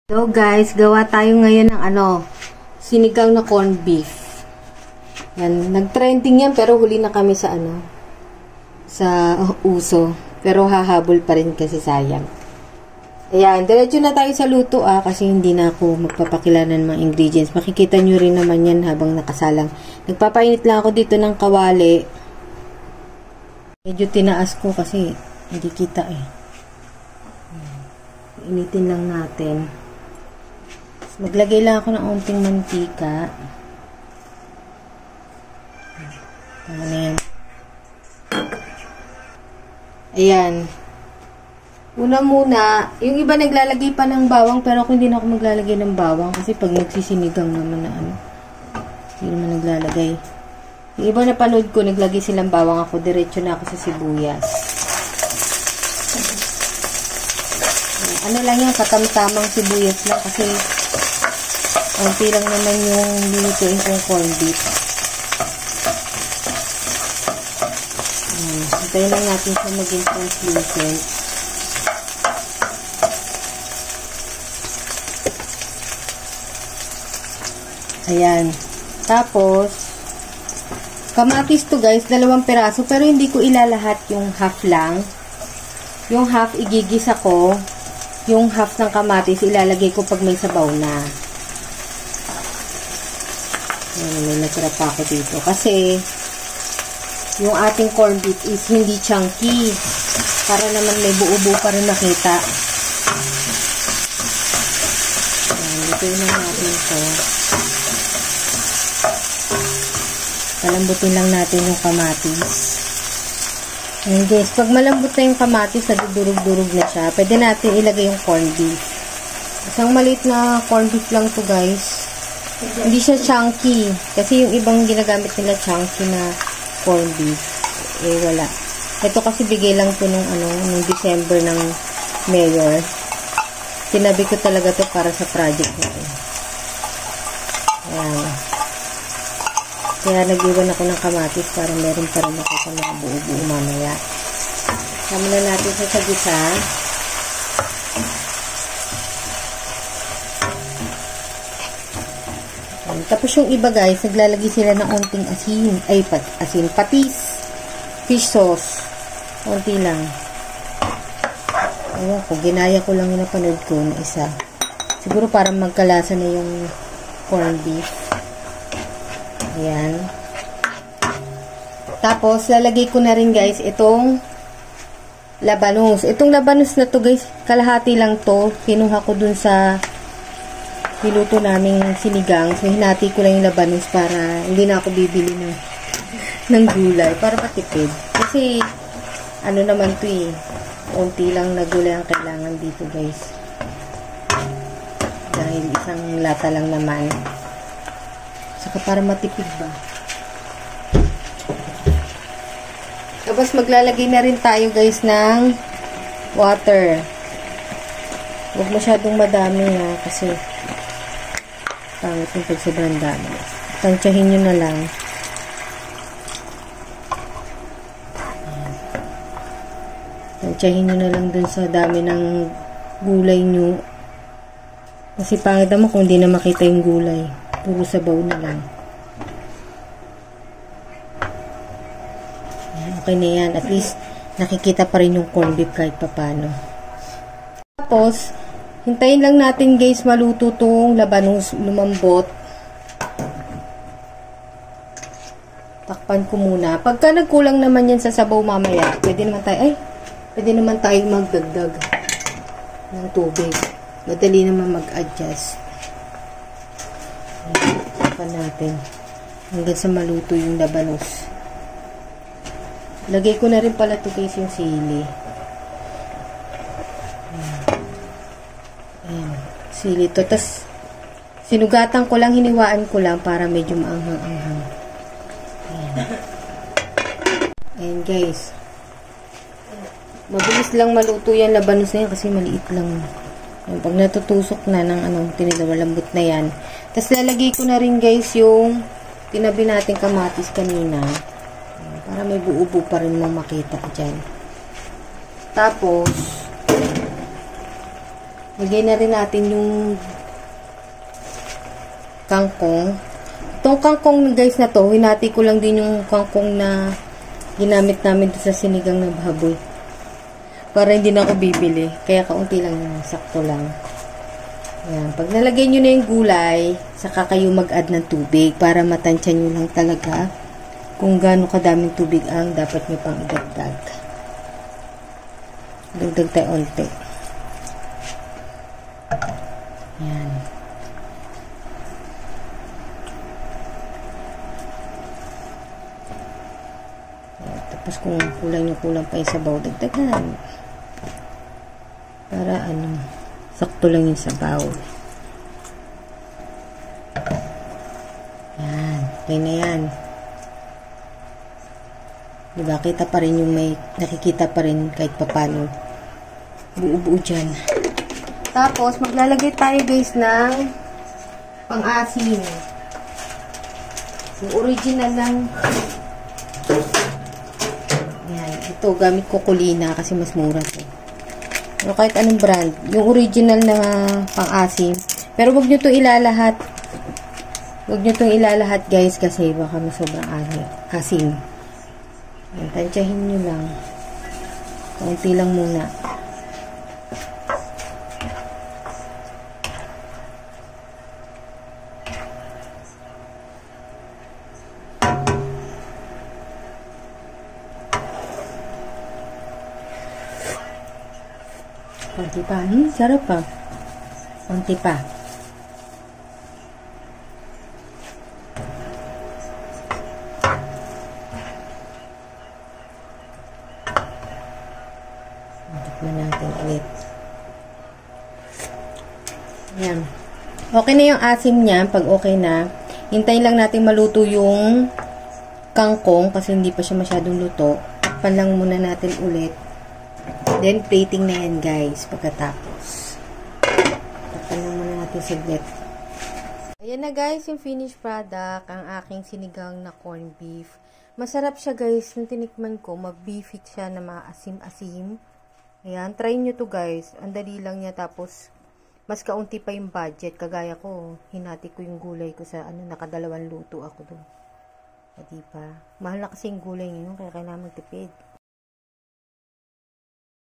So guys, gawa tayo ngayon ng sinigang na corned beef. Yan, nag-trending yan pero huli na kami sa sa uso. Pero hahabol pa rin kasi sayang. Ayan, diretso na tayo sa luto kasi hindi na ako magpapakilala ng mga ingredients. Makikita nyo rin naman yan habang nakasalang. Nagpapainit lang ako dito ng kawali. Medyo tinaas ko kasi hindi kita Initin lang natin. Maglagay lang ako ng unting mantika. Tama na yan. Ayan. Una muna, yung iba naglalagay pa ng bawang, pero ako hindi na ako maglalagay ng bawang kasi pag nagsisinigang naman na hindi naman naglalagay. Yung iba na panood ko, naglagay silang bawang, ako diretso na ako sa sibuyas. Ano lang yan, katamtamang sibuyas lang kasi konti lang naman yung lulutuin kong corned beef. Hintayin lang natin siya maging translucent. Ayan. Tapos, kamatis to guys, 2 piraso, pero hindi ko ilalahat yung half lang. Yung half igigisa ko, yung half ng kamatis ilalagay ko pag may sabaw na. Ayan, may natira pa ako dito. Kasi, yung ating corned beef is hindi chunky. Para naman may buo-buo pa rin makita. Ayan, lutuin na natin ito. Palambutin lang natin yung kamatis. Ayan guys, pag malambot na yung kamatis, nadudurog-durog na siya, pwede natin ilagay yung corned beef. Isang maliit na corned beef lang to guys. Hindi siya chunky. Kasi yung ibang ginagamit nila chunky na corned beef. Wala. Ito kasi bigay lang to nung December ng mayor. Tinabi ko talaga to para sa project natin. Ayan. Kaya nag-iwan ako ng kamatis para meron pa rin ako sa mga buo-buo mamaya. Sama na natin sa gisa. Tapos yung iba guys, naglalagay sila ng unting patis, fish sauce. Unti lang. Ayan ko, ginaya ko lang yung napanood ko na isa. Siguro para magkalasa na yung corned beef. Ayan. Tapos, lalagay ko na rin guys itong labanos. Itong labanos na to guys, kalahati lang to. Kinuha ko dun sa niluto naming sinigang. So, hinati ko lang yung labanos para hindi na ako bibili ng gulay. Para matipid. Kasi, naman to unti lang na gulay ang kailangan dito guys. Dahil isang lata lang naman. Saka para matipid ba. Tapos, maglalagay na rin tayo guys ng water. Huwag masyadong madami kasi pangit yung pag sobrang dami. Tansyahin nyo na lang. Tansyahin nyo na lang dun sa dami ng gulay nyo. Kasi pangit naman kung hindi na makita yung gulay. Puro sabaw na lang. Okay na yan. At least, nakikita pa rin yung corned beef kahit papano. Tapos, hintayin lang natin guys maluto tong labanos, lumambot. Takpan ko muna. Pagka nagkulang naman yan sa sabaw mamaya, pwede naman tayo magdagdag ng tubig. Madali naman mag-adjust. Takpan natin hanggang sa maluto yung labanos. Lagay ko na rin pala ito guys yung sili. Ayan, sili to. Tapos, sinugatan ko lang, hiniwaan ko lang para medyo maanghang-anghang. Ayan. Ayan guys. Mabilis lang maluto yan labanos na yan kasi maliit lang. Ayan, pag natutusok na ng tinilawalambot na yan. Tapos, lalagay ko na rin guys yung tinabi natin kamatis kanina. Ayan, para may buo-buo pa rin mo makita dyan. Tapos, Lagay na rin natin yung kangkong. Itong kangkong guys na to, hinati ko lang din yung kangkong na ginamit namin sa sinigang na baboy. Para hindi na ako bibili. Kaya kaunti lang yun. Sakto lang. Ayan. Pag nalagay nyo na yung gulay, saka kayo mag-add ng tubig para matansya nyo lang talaga kung gaano kadaming tubig ang dapat nyo pang idagdag. Dagdag tayo onti. Ayan. Ayan. Tapos kung kulang pa yung sabaw, dagdagan. Para sakto lang yung sabaw. Yan. Okay na yan. Diba? Kita pa rin yung nakikita pa rin kahit papano. Buo-buo dyan. Tapos, maglalagay tayo guys ng pang-asin. Yung original lang. Yan. Ito, gamit ko Kulina kasi mas mura to. O kahit anong brand. Yung original na pang-asim. Pero wag nyo to ilalahat. Wag nyo itong ilalahat guys kasi baka sobrang asim. Tansyahin nyo lang. Kaunti lang muna. Konti pa. Sarap pa. Konti pa. Tikman natin ulit. Yan. Okay na yung asim niya. Pag okay na, hintayin lang natin maluto yung kangkong kasi hindi pa siya masyadong luto. Takpan lang muna natin ulit. Then, plating na yan, guys, pagkatapos. Takpan lang muna natin saglit. Ayan na, guys, yung finished product, ang aking sinigang na corned beef. Masarap siya, guys. Nung tinikman ko, mag-beefy siya na maasim-asim. Ayan, try nyo to, guys. Ang dali lang niya, tapos, mas kaunti pa yung budget. Kagaya ko, hinati ko yung gulay ko sa, nakadalawang luto ako doon. Diba? Mahal na kasi yung gulay ngayon, kaya kailangan magtipid.